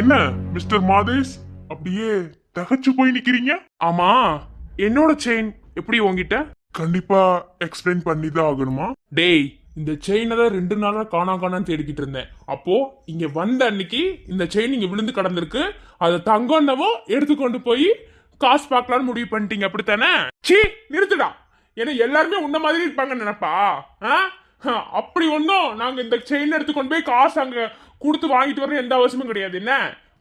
என்ன மிஸ்டர் மாதேஷ் அப்படியே தகச்சு போய் நிக்கிறீங்க? ஆமா, என்னோட செயின் எப்படி உங்ககிட்ட? கண்டிப்பா எக்ஸ்பிளைன் பண்ணி தான் ஆகணுமா? டேய், இந்த செயினை தான் 2 நாளா காணான்னு தேடிக்கிட்டு இருந்தேன். அப்போ இங்க வந்த அன்னைக்கு இந்த செயின் இங்க விழுந்து கடந்திருக்கு. அதை தங்கன்னவோ எடுத்துக்கொண்டு போய் காசு பார்க்கலான்னு முடிவு பண்ணிட்டீங்க, அப்படித்தானே? சீ, நிறுத்துடா. ஏன்னா எல்லாருமே உன்ன மாதிரி இருப்பாங்க நினைப்பா? அப்படி ஒன்றும் நாங்க இந்த செயின் எடுத்துக்கொண்டு போய் காசு அங்க கொடுத்து வாங்கிட்டு வர எந்த அவசியமும் கிடையாது. என்ன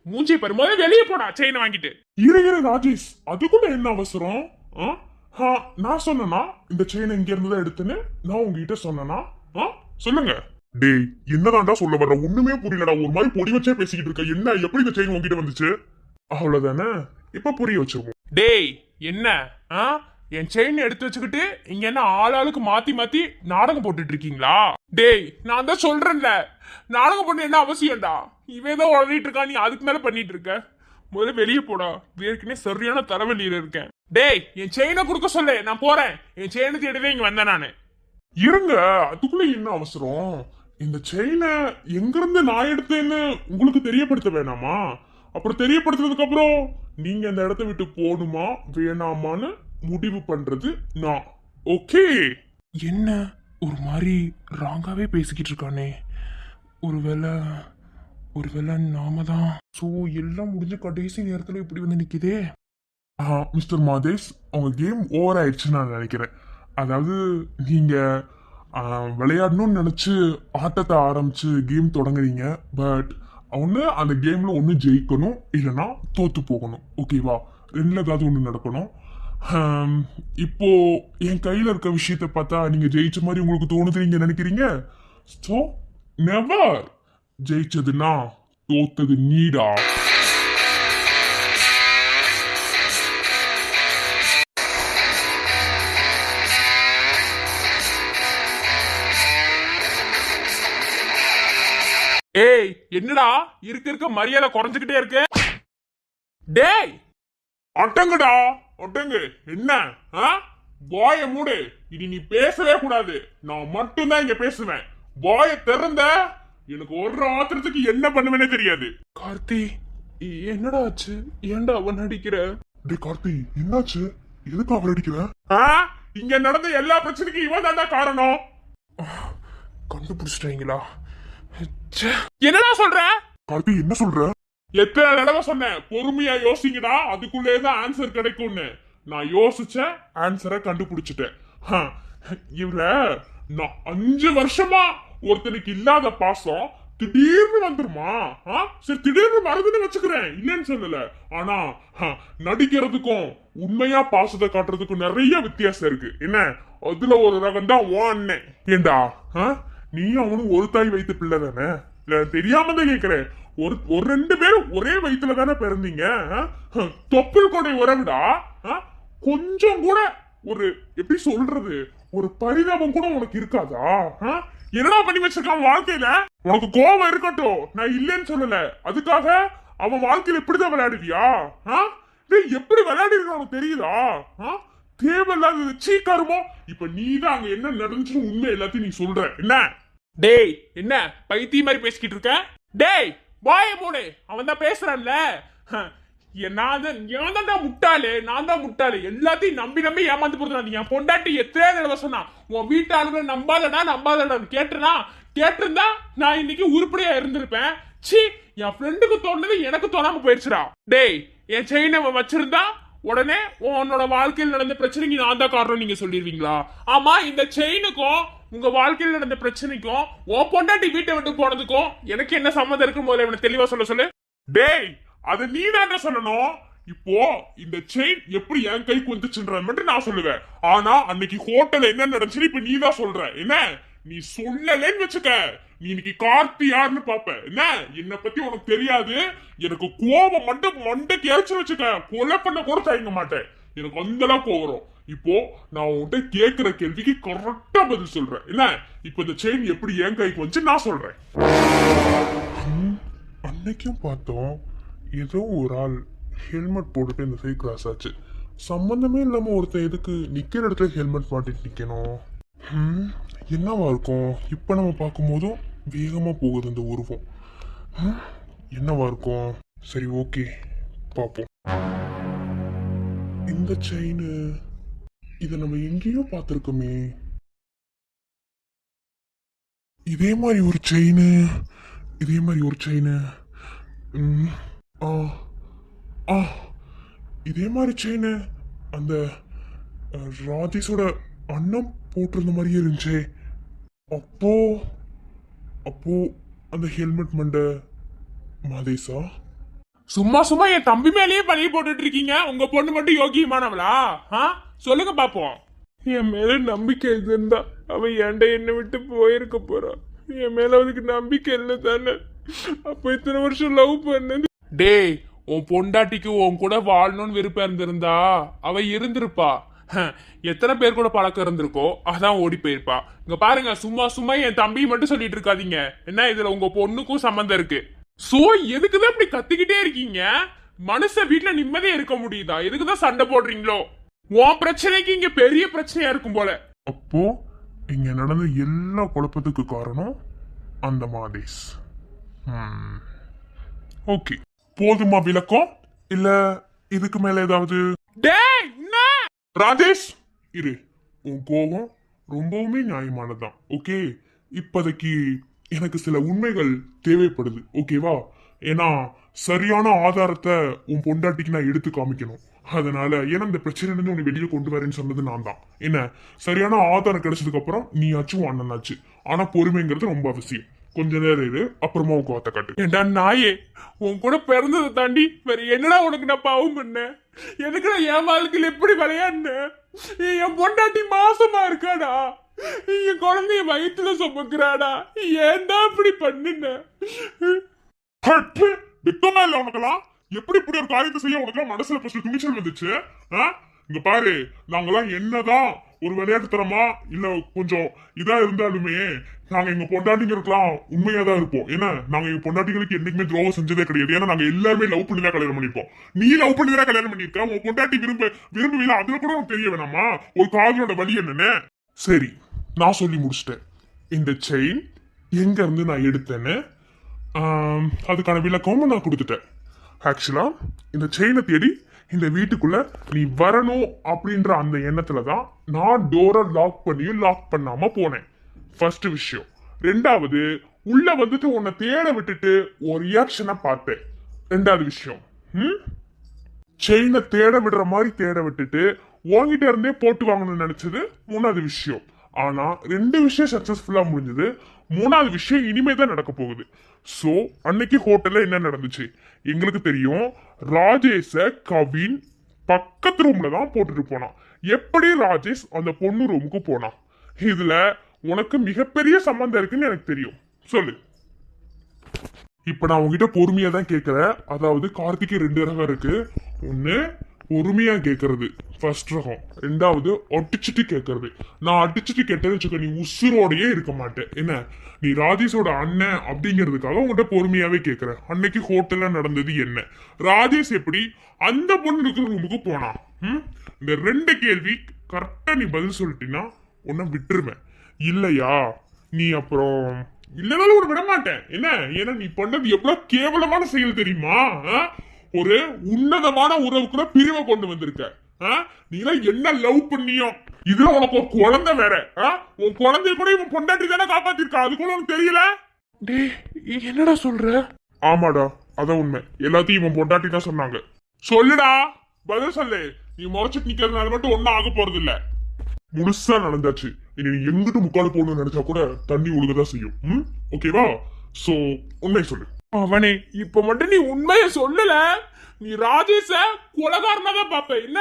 மூஞ்சி பாரு, முதல்ல வெளியே போடா செயினை வாங்கிட்டு. இரு ராஜேஷ், அதுக்குள்ள என்ன அவசரம்? நான் சொன்னா இந்த செயின் எங்க இருந்துதான் எடுத்துன்னு நான் உங்ககிட்ட சொன்னா சொல்லுங்க. டேய், என்னதான்டா சொல்ல வர்ற? ஒண்ணுமே புரியலடா. ஒரு மாதிரி பொடி வச்சே பேசிக்கிட்டு இருக்க. என்ன, எப்படி இந்த செயின் உங்ககிட்ட வந்துச்சு? அவ்வளவுதானே, இப்ப புரிய வச்சிருவோம். டேய், என்ன என் செயின் எடுத்து வச்சுக்கிட்டு இங்க என்ன ஆளாளுக்கு மாத்தி மாத்தி நாடகம் போட்டுட்டு இருக்கீங்களா? டேய், நான் தான் சொல்றேன்ல, நாடகம் பண்ண என்ன அவசியம்டா? இவன் தான் உடனிட்டு இருக்கா, நீ அதுக்கு மேல பண்ணிட்டு இருக்க. முதல்ல வெளியே போடா, ஏற்கனவே சரியான தலைவலியில இருக்கேன். டேய், என் செயினை கொடுக்க சொல்லு, நான் போறேன். என் செயினை தேடிதான் இங்க வந்தேன் நானு. இருங்க, அதுக்குள்ள என்ன அவசரம்? இந்த செயினை எங்கிருந்து நான் எடுத்தேன்னு உங்களுக்கு தெரியப்படுத்த வேணாமா? அப்புறம் தெரியப்படுத்துறதுக்கு அப்புறம் நீங்க அந்த இடத்த விட்டு போகணுமா வேணாமான்னு முடிவு பண்றது நான். ஓகே? என்ன ஒரு மாதிரி ராங்காவே பேசிக்கிட்டு இருக்கானே. ஒருவேளை நாம தான். ஸோ எல்லாம் முடிஞ்ச கடைசி நேரத்தில் இப்படி வந்து நிற்கிதே. மிஸ்டர் மாதேஷ், உங்க கேம் ஓவர் ஆயிடுச்சுன்னு நான் நினைக்கிறேன். அதாவது நீங்க விளையாடணும்னு நினைச்சு ஆட்டத்தை ஆரம்பிச்சு கேம் தொடங்குறீங்க. பட் ஒன்று அந்த கேம்ல ஒன்று ஜெயிக்கணும், இல்லைன்னா தோத்து போகணும். ஓகேவா? ரெண்டுல ஏதாவது ஒன்று நடக்கணும். இப்போ என் கையில இருக்க விஷயத்த பார்த்தா நீங்க ஜெயிச்ச மாதிரி உங்களுக்கு தோணுது, நீங்க நினைக்கிறீங்க. So never. ஜெயிச்சதுன்னா தோத்தது நீடா. ஏய், என்னடா இருக்க மரியாதை குறைஞ்சுக்கிட்டே இருக்கு. டேய், அட்டங்குடா, அட்டங்கு. என்ன பாய மூடு. இனி நீ பேசவே கூடாது. நான் மட்டும்தான் இங்க பேசுவேன். பாய திறந்த எனக்கு ஒரு ஆத்திரத்துக்கு என்ன பண்ணுவேனே தெரியாது. கார்த்தி, என்னடா ஆச்சு? ஏன்டா அவன் அடிக்கிற? டே கார்த்தி, என்னாச்சு? எதுக்கு அவர் அடிக்கிற? இங்க நடந்த எல்லா பிரச்சனைக்கும் இவன் தான்டா காரணம். கண்டுபிடிச்சிட்டீங்களா? என்னடா சொல்ற கார்த்தி? என்ன சொல்ற? எத்தனை தடவை சொன்னேன், பொறுமையா யோசிங்கடா, அதுக்குள்ளேதான் ஆன்சர் கிடைக்கும்னு. நான் யோசிச்சேன், ஆன்சரை கண்டுபிடிச்சிட்டேன். இவர நான் 5 வருஷமா ஒருத்தனுக்கு இல்லாத பாசம் திடீர்னு வந்துருமா? சரி, திடீர்னு மறந்துன்னு வச்சுக்கிறேன், இல்லைன்னு சொல்லல. ஆனா நடிக்கிறதுக்கும் உண்மையா பாசத்தை காட்டுறதுக்கும் நிறைய வித்தியாசம் இருக்கு. என்ன, அதுல ஒரு ரகம் தான் ஓ அண்ணன். ஏண்டா, நீ அவனும் ஒரு தாய் வைத்த பிள்ளை தானே? இல்ல தெரியாம தான் கேக்குறேன். ஒரு 2 பேரும் ஒரே வயிற்றுல தானே பிறந்தீங்க. தொப்புள் கொடை உறவுடா. கொஞ்சம் கூட ஒரு எப்படி சொல்றது, ஒரு பரிதாபம் கூட உனக்கு இருக்காதா? என்னடா பண்ணி வச்சிருக்கான் வாழ்க்கையில? உனக்கு கோபம் இருக்கட்டும், நான் இல்லைன்னு சொல்லல. அதுக்காக அவன் வாழ்க்கையில இப்படிதான் விளையாடுவியா? எப்படி விளையாடி இருக்க உனக்கு தெரியுதா? தேவையில்லாத சீக்காருமோ. இப்ப நீ தான் அங்க என்ன நடந்துச்சுன்னு உண்மை எல்லாத்தையும் நீ சொல்ற. என்ன டேய், என்ன பைத்திய மாதிரி பேசிக்கிட்டு இருக்க? டேய், வாய மூடு. அவன் தான் பேசுறான்ல. நான் தான் முட்டாளு. எல்லாத்தையும் நம்பி ஏமாந்து போடுறான். என் பொண்டாட்டி எத்தனை தடவை சொன்னா, உன் வீட்டாளுகளை நம்பாதடா கேட்டிருந்தா நான் இன்னைக்கு உருப்படியா இருந்திருப்பேன். சி, என் ஃப்ரெண்டுக்கு தோணுது எனக்கு தோணாம போயிடுச்சுடா. டேய், என் செயினை வச்சிருந்தா உடனே உன்னோட வாழ்க்கையில் நடந்த பிரச்சனைக்கு நான் தான் காரணம் நீங்க சொல்லிடுவீங்களா? ஆமா, இந்த செயினுக்கும் உங்க வாழ்க்கையில் நடந்த பிரச்சனைக்கும் உன் பொண்டாட்டி வீட்டை விட்டு போனதுக்கும் எனக்கு என்ன சம்மந்தம் இருக்கு? முதல்ல இவனை தெளிவா சொல்லு. டேய், அது நீ தான் சொல்லணும். இப்போ இந்த செயின் எப்படி என் கைக்கு வந்துச்சுன்ற மட்டும் நான் சொல்லுவேன். ஆனா அன்னைக்கு ஹோட்டல்ல என்ன நடந்துச்சு இப்ப நீ தான் சொல்ற. என்ன, நீ சொல்லலன்னு வச்சுக்க, நீ இன்னைக்கு கார்த்தி யாருன்னு பாப்ப. என்ன பத்தி உனக்கு தெரியாது. எனக்கு கோபம் மட்டும் மண்டைக்கு இறைச்சு வச்சுக்க, கொலை பண்ண கூட தயங்க மாட்டேன். எனக்கு அந்த அளவுக்கு வரும். இப்போ நான் உன்கிட்ட கேக்குற கேள்விக்கு கரெக்டா பதில் சொல்றேன். என்ன, இப்ப இந்த செயின் எப்படி என் கைக்கு வந்து நான் சொல்றேன். அன்னைக்கும் பார்த்தோம், ஏதோ ஒரு ஆள் ஹெல்மெட் போட்டுட்டு இந்த சைடு கிராஸ் ஆச்சு. சம்பந்தமே இல்லாம ஒருத்தன் எதுக்கு நிக்கிற இடத்துல ஹெல்மெட் மாட்டிட்டு நிக்கணும்? என்னவா இருக்கும்? இப்ப நம்ம பார்க்கும் போதும் வேகமா போகுது இந்த உருவம். என்னவா இருக்கும்? சரி ஓகே பாப்போம். இந்த செயின் இதை நம்ம எங்கேயோ பார்த்துருக்கோமே. இதே மாதிரி ஒரு செயின், இதே மாதிரி ஒரு செயின். ஆ ஆ இதே மாதிரி செயின் அந்த ராஜேஷோட அண்ணன் போட்டிருந்த மாதிரியே இருந்துச்சே. அப்போ அப்போ அந்த ஹெல்மெட் மண்டை மாதேஷா? சும்மா சும்மா என் தம்பி மேலேயே பழிய போட்டுட்டு இருக்கீங்க. உங்க பொண்ணு மட்டும் யோகியமானவளா? சொல்லுங்க பாப்போம். என் மேல நம்பிக்கை இருந்தா அவன் ஏன்டா என்னை விட்டு போயிருக்க போறான். என் மேல அவனுக்கு நம்பிக்கை இல்லை தானே. அப்போ இத்தனை வருஷம் லவ் பண்ணது. டேய், உன் பொண்டாட்டிக்கு உன் கூட வாழணும்னு விருப்பம் இருந்திருந்தா அவ இருந்திருப்பா. எத்தனை பேர் கூட பழக்கம் இருந்திருக்கோ அதான் ஓடி போயிருப்பா. இங்க பாருங்க, சும்மா சும்மா என் தம்பி மட்டும் சொல்லிட்டு இருக்காதீங்க. என்ன இதுல உங்க பொண்ணுக்கும் சம்மந்தம் இருக்கு. சோ எதுக்குதான் இப்படி கத்திக்கிட்டே இருக்கீங்க? மனுஷ வீட்டுல நிம்மதியா இருக்க முடியுதா? எதுக்குதான் சண்டை போடுறீங்களோ? உன் பிரச்சனைக்கு இங்க பெரிய பிரச்சனையா இருக்கும் போல. அப்போ இங்க நடந்த எல்லா குழப்பத்துக்கு காரணம் அந்த மாதேஷ். ஓகே, போதுமா விளக்கம்? இல்ல இதுக்கு மேல ஏதாவது? டேய் என்ன? ராஜேஷ் இரு, உன் கோபம் ரொம்பவுமே நியாயமானதுதான். ஓகே, இப்போதைக்கு எனக்கு சில உண்மைகள் தேவைப்படுது. ஓகேவா? ஏன்னா சரியான ஆதாரத்தை உன் பொண்டாட்டிக்கு நான் எடுத்து காமிக்கணும். அதனால ஏன்னா இந்த பிரச்சனையிலிருந்து உன்னை வெளியே கொண்டு வரேன்னு சொன்னது நான் தான். என்ன, சரியான ஆதாரம் கிடைச்சதுக்கு அப்புறம் நீ ஆச்சும் உன் அண்ணனாச்சு. ஆனா பொறுமைங்கிறது ரொம்ப அவசியம். கொஞ்ச நேரம் இரு, அப்புறமா உன் கோவத்தை காட்டு. ஏண்டா நாயே, உன் கூட பிறந்ததை தாண்டி வேற என்னடா உனக்கு நான் பாவம் பண்ணேன்? எதுக்கு நான் என் வாழ்க்கையில் எப்படி விளையாடுன? என் பொண்டாட்டி மாசமா இருக்காடா, என் குழந்தைய வயிற்றுல சுமக்குறாடா. ஏன்டா இப்படி பண்ணுன? வெக்கமா இல்ல உனக்கெல்லாம்? எப்படி இப்படி ஒரு காரியத்தை செய்ய உனக்கு மனசுல ஃபர்ஸ்ட் துணிச்சல் வந்துச்சு? இங்க பாரு, நாங்கெல்லாம் என்னதான் ஒரு விளையாட்டுத்தனமா இல்ல கொஞ்சம் இதா இருந்தாலுமே நாங்க எங்க பொண்டாட்டிங்களுக்குலாம் உண்மையா தான் இருப்போம். ஏன்னா நாங்க எங்க பொண்டாட்டிகளுக்கு என்னைக்குமே துரோகம் செஞ்சதே கிடையாது. ஏன்னா நாங்க எல்லாருமே லவ் பண்ணி தான் கல்யாணம் பண்ணிருப்போம். நீ லவ் பண்ணி தான் கல்யாணம் பண்ணிருக்க. உங்க பொண்டாட்டி விரும்புவீங்க, அதுல கூட உனக்கு தெரிய வேணாமா ஒரு காதலோட வழி என்னன்னு? சரி, நான் சொல்லி முடிச்சிட்டேன். இந்த செயின் எங்க இருந்து நான் எடுத்தேன்னு அதுக்கான விளக்கமும் நான் கொடுத்துட்டேன். ஆக்சுவலா இந்த செயினை தேடி இந்த வீட்டுக்குள்ள நீ வரணும் அப்படின்ற அந்த எண்ணத்துல தான் நான் டோரை லாக் பண்ணியும் லாக் பண்ணாம போனேன். ஃபர்ஸ்ட் விஷயம். ரெண்டாவது, உள்ள வந்துட்டு உன்னை தேட விட்டுட்டு ஒரு ரியாக்ஷனை பார்த்தேன். ரெண்டாவது விஷயம், செயினை தேட விடுற மாதிரி தேட விட்டுட்டு உன்கிட்ட இருந்தே போட்டு வாங்கணும்னு நினைச்சது மூணாவது விஷயம். ஆனா 2 விஷயம் சக்சஸ்ஃபுல்லா முடிஞ்சது. மூணாவது விஷயம் இனிமே தான் நடக்க போகுது. சோ அன்னைக்கு ஹோட்டல்ல என்ன நடந்துச்சு எங்களுக்கு தெரியும். ராஜேஷ கவின் பக்கத்து ரூம்ல தான் போட்டுட்டு போனான். எப்படி ராஜேஷ் அந்த பொண்ணு ரூமுக்கு போனான்? இதுல உனக்கு மிகப்பெரிய சம்பந்தம் இருக்குன்னு எனக்கு தெரியும். சொல்லு. இப்ப நான் உங்ககிட்ட பொறுமையா தான் கேட்கிறேன். அதாவது கார்த்திகை 2 ரகம் இருக்கு. ஒண்ணு பொறுமையா கேட்கறது ஃபர்ஸ்ட் ரகம். ரெண்டாவது அடிச்சுட்டு கேட்கறது. நான் அடிச்சுட்டு கேட்டது வச்சுக்க, நீ உசுரோடையே இருக்க மாட்டேன். என்ன, நீ ராஜேஷோட அண்ணன் அப்படிங்கிறதுக்காக உங்ககிட்ட பொறுமையாவே கேட்கற. அன்னைக்கு ஹோட்டல்ல நடந்தது என்ன? ராஜேஷ் எப்படி அந்த பொண்ணு இருக்கிற ரூமுக்கு போனான்? இந்த 2 கேள்வி கரெக்டா நீ பதில் சொல்லிட்டீன்னா உன்னை விட்டுருவேன். இல்லையா நீ அப்புறம் இல்லைனாலும் ஒரு விட மாட்டேன். என்ன, ஏன்னா நீ பண்ணது எவ்வளவு கேவலமான செயல் தெரியுமா? ஒரு உன்னதமான உறவுக்குள்ள பிரிவை கொண்டு வந்திருக்க. நீ என்ன லவ் பண்ணியோ? இதுல உனக்கு ஒரு குழந்தை வேற. உன் குழந்தைய கூட இவன் பொண்டாட்டி தானே காப்பாத்திருக்கா. அது கூட உனக்கு தெரியல? டேய் என்னடா சொல்ற? ஆமாடா, அதான் உண்மை. எல்லாத்தையும் இவன் பொண்டாட்டி தான் சொன்னாங்க. சொல்லுடா, பதில் சொல்லு. நீ முறைச்சிட்டு நிக்கிறதுனால மட்டும் ஒன்னும் ஆக போறது இல்ல. முழுசா நடந்தாச்சு. இனி நீ எங்கிட்டு முக்காடு போடணும்னு நினைச்சா கூட தண்ணி ஒழுகதான் செய்யும். ஓகேவா? சோ உண்மை சொல்லு. அவனே, இப்ப மட்டும் நீ உண்மைய சொல்லல, நீ ராஜேஷ கொலகாரனா தான் பாப்ப. என்ன,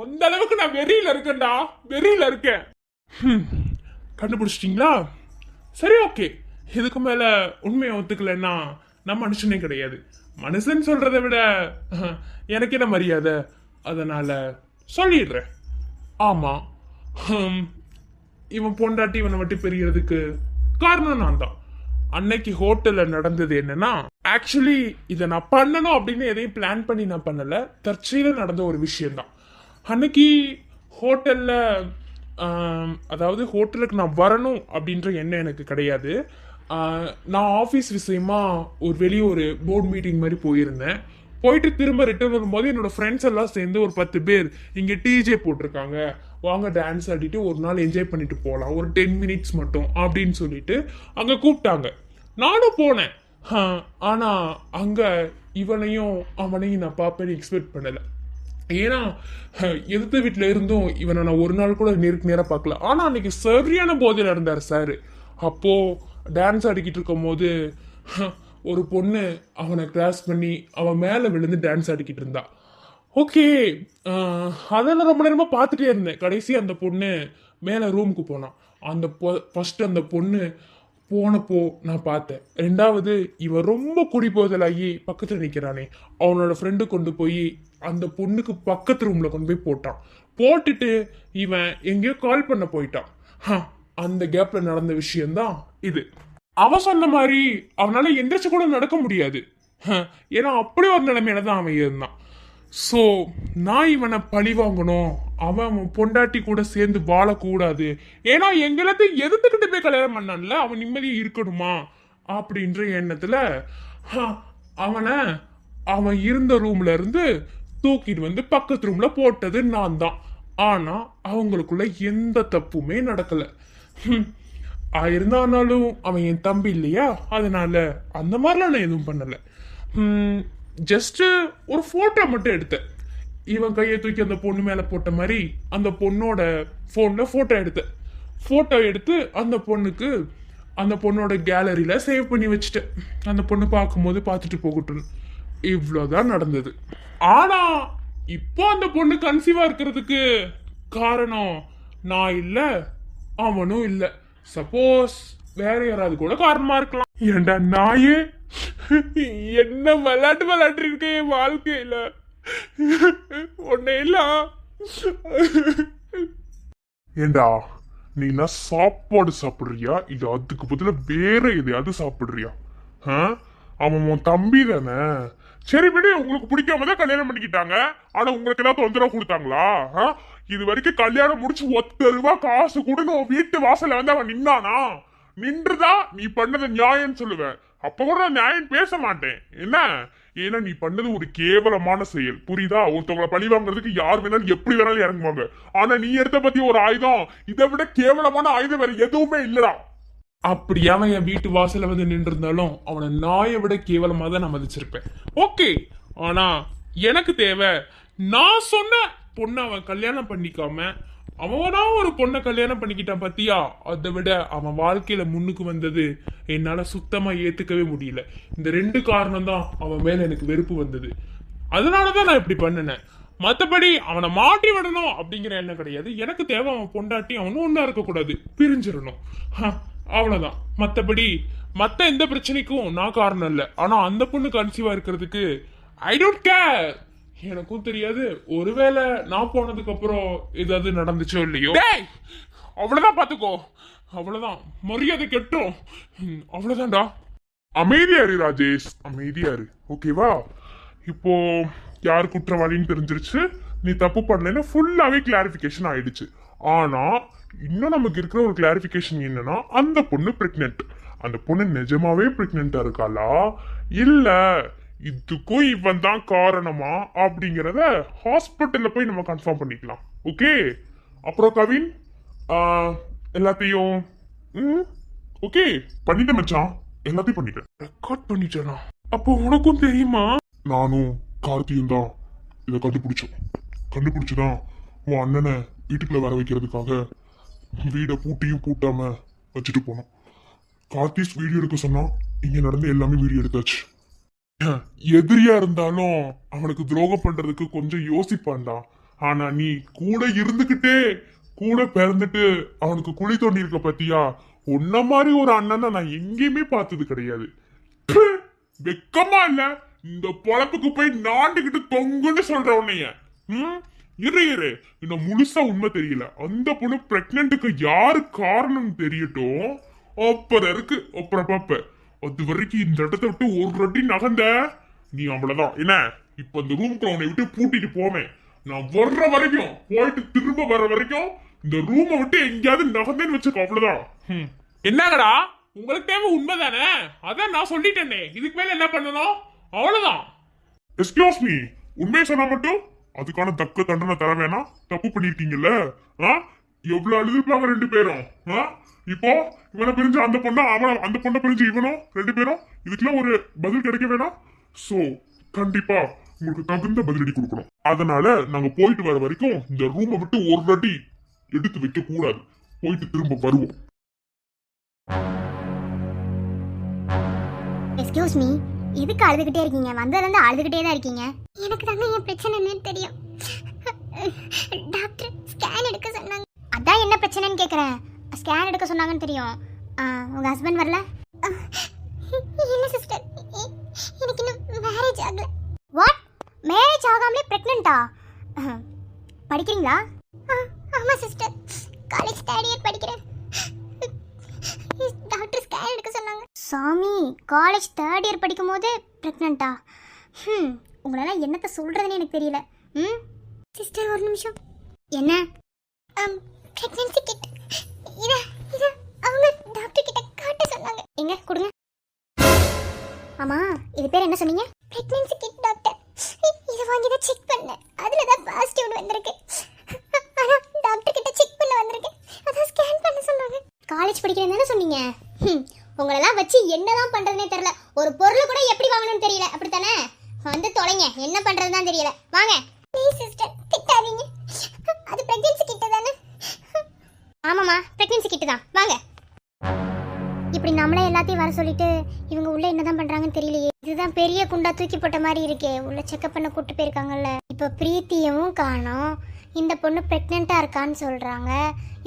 அந்த அளவுக்கு நான் வெறியில இருக்கேன்டா, வெறியில இருக்கேன். கண்டுபிடிச்சிட்டீங்களா? சரி ஓகே. இதுக்கு மேல உண்மையை ஒத்துக்கலன்னா நான் மனுஷனே கிடையாது. மனுஷன் சொல்றதை விட எனக்கு என்ன மரியாதை? அதனால சொல்லிடுறேன். ஆமா, இவன் பொண்டாட்டி இவனை விட்டு பிரியறதுக்கு காரணம் நான் தான். அன்னைக்கு ஹோட்டல்ல நடந்தது என்னன்னா, ஆக்சுவலி இதை நான் பண்ணணும் அப்படின்னு எதையும் பிளான் பண்ணி நான் பண்ணல. தற்செயல நடந்த ஒரு விஷயம்தான். அன்னைக்கு ஹோட்டல்ல அதாவது ஹோட்டலுக்கு நான் வரணும் அப்படின்ற எண்ணம் எனக்கு கிடையாது. நான் ஆஃபீஸ் விஷயமா வெளியே ஒரு போர்ட் மீட்டிங் மாதிரி போயிருந்தேன். போயிட்டு திரும்ப ரிட்டர்ன் வரும்போது என்னோட ஃப்ரெண்ட்ஸ் எல்லாம் சேர்ந்து ஒரு 10 பேர் இங்கே டிஜே போட்டிருக்காங்க, வாங்க டான்ஸ் ஆடிட்டு ஒரு நாள் என்ஜாய் பண்ணிட்டு போகலாம், ஒரு 10 மினிட்ஸ் மட்டும் அப்படின்னு சொல்லிட்டு அங்கே கூப்பிட்டாங்க. நானும் போனேன். ஆனால் அங்கே இவனையும் அவனையும் நான் பார்ப்பேன்னு எக்ஸ்பெக்ட் பண்ணலை. ஏன்னா எதிர்த்த வீட்டில் இருந்தும் இவனை நான் ஒரு நாள் கூட நேருக்கு நேராக பார்க்கல. ஆனால் அன்னைக்கு சரியான போதையில் இருந்தார் சார். அப்போது டான்ஸ் ஆடிக்கிட்டு இருக்கும் போது ஒரு பொண்ணு அவனை கிராஸ் பண்ணி அவன் மேலே விழுந்து டான்ஸ் ஆடிக்கிட்டு இருந்தா. ஓகே, அதெல்லாம் ரொம்ப நேரமாக பார்த்துட்டே இருந்தேன். கடைசி அந்த பொண்ணு மேலே ரூமுக்கு போனான். ஃபஸ்ட்டு அந்த பொண்ணு போனப்போ நான் பார்த்தேன். ரெண்டாவது, இவன் ரொம்ப குடிபோதலாகி பக்கத்தில் நிற்கிறானே, அவனோட ஃப்ரெண்டு கொண்டு போய் அந்த பொண்ணுக்கு பக்கத்து ரூமில் கொண்டு போய் போட்டான். போட்டுட்டு இவன் எங்கேயோ கால் பண்ண போயிட்டான். அந்த கேப்பில் நடந்த விஷயம்தான் இது. அவன் சொன்ன மாதிரி அவனால எந்திரிச்சு கூட நடக்க முடியாது. ஏன்னா அப்படி ஒரு நிலைமையில தான் அவன் இருந்தான். ஸோ நான் இவனை பழி வாங்கணும், அவன் பொண்டாட்டி கூட சேர்ந்து வாழக்கூடாது, ஏன்னா எங்களத்தையும் எதிர்த்துக்கிட்டு போய் கல்யாணம் பண்ணான்ல, அவன் நிம்மதியாக இருக்கணுமா அப்படின்ற எண்ணத்தில் அவன் இருந்த ரூம்ல இருந்து தூக்கிட்டு வந்து பக்கத்து ரூம்ல போட்டது நான் தான். ஆனா அவங்களுக்குள்ள எந்த தப்புமே நடக்கல. இருந்தாலும் அவன் என் தம்பி இல்லையா, அதனால அந்த மாதிரிலாம் நான் எதுவும் பண்ணல. ஜஸ்ட் ஒரு போட்டோ மட்டும் எடுத்தேன். இவன் கையை தூக்கி அந்த பொண்ணு மேல போட்ட மாதிரி அந்த பொண்ணோட போன்ல போட்டோ எடுத்தேன். போட்டோ எடுத்து அந்த பொண்ணோட கேலரியில சேவ் பண்ணி வச்சுட்டேன். அந்த பொண்ணு பார்க்கும்போது பார்த்துட்டு போகட்டும். இவ்வளோதான் நடந்தது. ஆனா இப்போ அந்த பொண்ணு கன்சீவா இருக்கிறதுக்கு காரணம் நான் இல்ல, அவனும் இல்ல. சப்போஸ் வேற யாராவது கூட காரணமா இருக்கலாம். ஏண்டா நாயே, என்ன விளையாட்டு இருக்க என் வாழ்க்கையில ஒன்னையெல்லாம். ஏண்டா நீனா சாப்பாடு சாப்பிடுறியா இல்ல அதுக்கு பதிலா வேற எதையாவது சாப்பிடுறியா? அவன் உன் தம்பி தானே. சரி விடு, உங்களுக்கு பிடிக்காம தான் கல்யாணம் பண்ணிக்கிட்டாங்க. ஆனா உங்களுக்கு ஏதாவது தொந்தரவு கொடுத்தாங்களா? இது வரைக்கும் கல்யாணம் முடிச்சு 1 ரூபா காசு கூட உன் வீட்டு வாசல்ல வந்து அவன் நின்னானா? நின்றுதா நீ பண்ணது நியாயம் சொல்லுவேன். அப்ப கூட நான் நியாயம் பேச மாட்டேன். என்ன? ஏன்னா நீ பண்ணது ஒரு கேவலமான செயல், புரியுதா? ஒருத்தவங்களை பழி வாங்குறதுக்கு யார் வேணாலும் எப்படி வேணாலும் இறங்குவாங்க. ஆனா நீ எடுத்த பத்தி ஒரு ஆயுதம், இதை விட கேவலமான ஆயுதம் வேற எதுவுமே இல்லடா. அப்படி அவன் என் வீட்டு வாசல வந்து நின்று இருந்தாலும் அவனை நாயை விட கேவலமா தான் நான் மதிச்சிருப்பேன். ஓகே, ஆனா எனக்கு தேவை, நான் சொன்ன பொண்ணை அவன் கல்யாணம் பண்ணிக்காம அவனா ஒரு பொண்ணை கல்யாணம் பண்ணிக்கிட்டான் பத்தியா, அதை விட அவன் வாழ்க்கையில முன்னுக்கு வந்தது என்னால சுத்தமா ஏத்துக்கவே முடியல. இந்த 2 காரணம் தான் அவன் மேல எனக்கு வெறுப்பு வந்தது. அதனாலதான் நான் இப்படி பண்ணினேன். மத்தபடி அவனை மாட்டி விடணும் அப்படிங்கிற எண்ணம் கிடையாது. எனக்கு தேவை அவன் பொண்டாட்டி அவனும் ஒன்னா இருக்கக்கூடாது, பிரிஞ்சிடணும், அவ்வளவுதான். மத்தபடி மத்த எந்த பிரச்சனைக்கும் நான் காரணம் இல்லை. ஆனா அந்த பொண்ணு கன்சீவா இருக்கிறதுக்கு ஐ டோன்ட் கேர். எனக்கும் தெரியாது, ஒருவேளை நான் போனதுக்கு அப்புறம் ஏதாவது நடந்துச்சோ இல்லையோ. அவ்வளவுதான், பாத்துக்கோ. அவ்வளவுதான், மரியாதை கெட்டோம். அவ்வளவுதான்டா. அமைதியாரு ராஜேஷ், அமைதியாரு. ஓகேவா? இப்போ யார் குற்றவாளின்னு தெரிஞ்சிருச்சு. நீ தப்பு பண்ணலன்னா ஃபுல்லாவே கிளாரிபிகேஷன் ஆயிடுச்சு. ஆனா இன்னும் நமக்கு இருக்கிற ஒரு கிளாரிபிகேஷன் என்னன்னா, அந்த பொண்ணு பிரெக்னென்ட். அந்த பொண்ணு நிஜமாவே பிரெக்னென்டா இருக்காளா இல்ல இதுக்கும் இவன் தான் காரணமா அப்படிங்கிறத ஹாஸ்பிட்டல்ல போய் நம்ம கன்ஃபார்ம் பண்ணிக்கலாம். ஓகே? அப்புறம் கவின், எல்லாத்தையும் ஓகே பண்ணிட்ட மச்சான், எல்லாத்தையும் பண்ணிட்டேன். ரெக்கார்ட் பண்ணிட்டேனா? அப்போ உனக்கும் தெரியுமா? நானும் கார்த்தியும் தான் இதை கண்டுபிடிச்சுதான் உன் அண்ணனை வீட்டுக்குள்ள வர வைக்கிறதுக்காக வீடை பூட்டியும் பூட்டாம வச்சுட்டு போனோம். கார்த்திஸ் வீடியோ எடுக்க சொன்னா இங்க நடந்து எல்லாமே வீடியோ எடுத்தாச்சு. எதிரியா இருந்தாலும் அவனுக்கு துரோகம் பண்றதுக்கு கொஞ்சம் யோசிப்பான்டா. ஆனா நீ கூட இருந்துகிட்டே கூட பிறந்துட்டு அவனுக்கு குழி தோண்டி இருக்க பத்தியா? உன்ன மாதிரி ஒரு அண்ணனை நான் எங்கேயுமே பார்த்தது கிடையாது. வெக்கமா இல்ல? இந்த பொழப்புக்கு போய் நாண்டுகிட்டு தொங்குன்னு சொல்ற உன்னைய. இரு இன்னும் முழுசா உண்மை தெரியல. அந்த பொண்ணு பிரெக்னன்ட்டுக்கு யாரு காரணம் தெரியட்டும், அப்புறம் இருக்கு அப்புறம் பாப்ப. அது வரைக்கும் இந்த இடத்த விட்டு ஒரு அடி நகர்ந்த நீ அவ்வளவுதான். என்ன, இப்ப இந்த ரூம்குள்ள உன்னை விட்டு பூட்டிட்டு போவேன். நான் வர்ற வரைக்கும், போயிட்டு திரும்ப வர்ற வரைக்கும் இந்த ரூமை விட்டு எங்கேயாவது நகர்ந்தேன்னு வச்சுக்க, அவ்வளவுதான். என்னங்கடா உங்களுக்கு தேவை உண்மைதானே? அதான் நான் சொல்லிட்டேனே, இதுக்கு மேல என்ன பண்ணணும்? அவ்வளவுதான். எஸ்கியூஸ் மீ, உண்மையை சொன்னா மட்டும் அதுக்கான தக்க தண்டனை தர வேணாம். தப்பு பண்ணிருக்கீங்கல்ல. எவ்வளவு அழுதுப்பாங்க ரெண்டு பேரும். இப்போ இவனை பிரிஞ்சு அந்த பொண்ணா, அவன் அந்த பொண்ணை பிரிஞ்சு இவனும், ரெண்டு பேரும் இதுக்கெல்லாம் ஒரு பதில் கிடைக்க வேணாம். சோ கண்டிப்பா உங்களுக்கு தகுந்த பதிலடி கொடுக்கணும். அதனால நாங்க போயிட்டு வர வரைக்கும் இந்த ரூமை விட்டு ஒரு அடி எடுத்து வைக்க கூடாது. போயிட்டு திரும்ப வருவோம். எக்ஸ்கியூஸ் மீ, எதுக்கு அழுதுகிட்டே இருக்கீங்க? வந்ததுலேருந்து அழுதுகிட்டே தான் இருக்கீங்க. எனக்கு தாங்க என் பிரச்சனை என்னன்னு தெரியும். டாக்டர் ஸ்கேன் எடுக்க சொன்னாங்க. அதான் என்ன பிரச்சனைன்னு கேட்குறேன். ஸ்கேன் எடுக்க சொன்னாங்கன்னு தெரியும். உங்கள் ஹஸ்பண்ட் வரல? இல்லை சிஸ்டர், எனக்கு இன்னும் மேரேஜ் ஆகல. வாட்? மேரேஜ் ஆகாமலே ப்ரெக்னெண்ட்டா? படிக்கிறீங்களா? ஆமாம் சிஸ்டர், காலேஜ் தேர்ட் இயர் படிக்கிறேன். டாக்டர் ஸ்கேன் எடுக்க சொன்னாங்க. சாமி, காலேஜ் தேர்ட் இயர் படிக்கும் போது ப்ரெக்னெண்ட்டா? உங்களால் என்னத்தை சொல்கிறதுன்னு எனக்கு தெரியல. சிஸ்டர் ஒரு நிமிஷம். என்ன? Pregnancy kit. இதை அவங்க டாக்டர் கிட்ட காட்ட சொன்னாங்க. எங்க கொடுங்க. ஆமாம், இது பேர் என்ன சொன்னீங்க? Pregnancy kit doctor. இதை வாங்கி தான் செக் பண்ணேன். அதில் தான் பாசிட்டிவ் வந்திருக்கு. ஆனால் டாக்டர் கிட்ட செக் பண்ண வந்திருக்கு. அதான் ஸ்கேன் பண்ண சொன்னாங்க. காலேஜ் படிக்கிறேன்னு தானே சொன்னீங்க? உங்களெல்லாம் வச்சு என்னதான் பண்றதுனே தெரியல. ஒரு பொருள் கூட எப்படி வாங்கணும்னு தெரியல. அப்படித்தானே? வந்து தொலைங்க, என்ன பண்றதுதான் தெரியல. வாங்க. ப்ளீஸ் சிஸ்டர், திட்டாதீங்க. அது பிரெக்னன்சி கிட் தானே? ஆமாம்மா, பிரெக்னன்சி கிட் தான். வாங்க. இப்படி நம்மளே எல்லாத்தையும் வர சொல்லிட்டு இவங்க உள்ள என்னதான் பண்றாங்கன்னு தெரியலையே. இதுதான் பெரிய குண்டா தூக்கி போட்ட மாதிரி இருக்கே. உள்ள செக்அப் பண்ண கூட்டு போயிருக்காங்கல்ல. இப்போ பிரீத்தியவும் காணோம். இந்த பொண்ணு பிரெக்னெண்டா இருக்கான்னு சொல்றாங்க.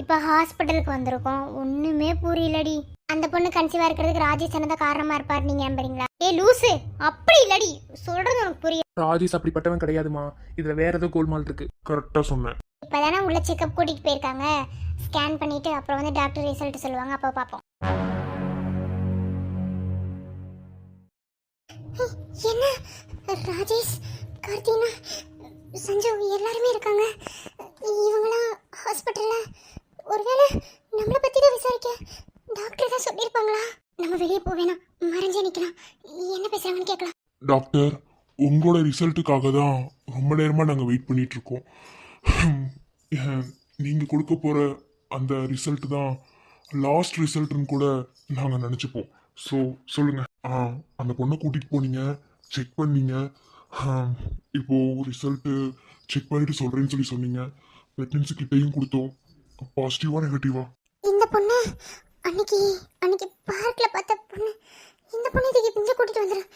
இப்போ ஹாஸ்பிட்டலுக்கு வந்திருக்கோம். ஒண்ணுமே புரியலடி. அந்த பொண்ணு கன்சீவா இருக்கிறதுக்கு ராஜேஷ் தான் காரணமா இருப்பாரு நீங்க நம்புறீங்களா? லூசு, அப்படி இல்லடி, சொல்றது உனக்கு புரியும். ராஜேஷ் அப்படிப்பட்டவன் கிடையாதுமா. இதுல வேற ஏதோ கோல்மால் இருக்கு. கரெக்டா சொன்னேன். இப்பதானே உள்ள செக்அப் கூட்டிட்டு போயிருக்காங்க. ஸ்கேன் பண்ணிட்டு அப்புறம் வந்து டாக்டர் ரிசல்ட் சொல்லுவாங்க. அப்போ பார்ப்போம். என்ன ராஜேஷ், கார்த்தினா, சஞ்சு எல்லாருமே இருக்காங்க. இவங்களாம் ஹாஸ்பிட்டல்ல. ஒருவேளை நம்மளை பத்தி தான் விசாரிக்க டாக்டர் தான் சொல்லியிருப்பாங்களா? நம்ம வெளியே போவேனா, மறைஞ்சே நிக்கலாம். என்ன பேசுறாங்கன்னு கேட்கலாம். டாக்டர், உங்களோட ரிசல்ட்டுக்காக தான் ரொம்ப நேரமா நாங்க வெயிட் பண்ணிட்டு இருக்கோம். நீங்க கொடுக்க போற அந்த ரிசல்ட் தான் லாஸ்ட் ரிசல்ட்னு கூட நாங்க நினைச்சுப்போம். ஸோ சொல்லுங்க. அந்த பொண்ணை கூட்டிட்டு போனீங்க, செக் பண்ணீங்க. இப்போ ரிசல்ட்டு செக் பண்ணிட்டு சொல்றேன்னு சொல்லி சொன்னீங்க. பிரெக்னன்சி கிட்டையும் கொடுத்தோம். பாசிட்டிவா நெகட்டிவா? இந்த பொண்ணு அன்னைக்கு பார்க்ல பார்த்த பொண்ணு. இந்த பொண்ணு இதுக்கு பிஞ்சு கூட்டிட்டு வந்துடும்.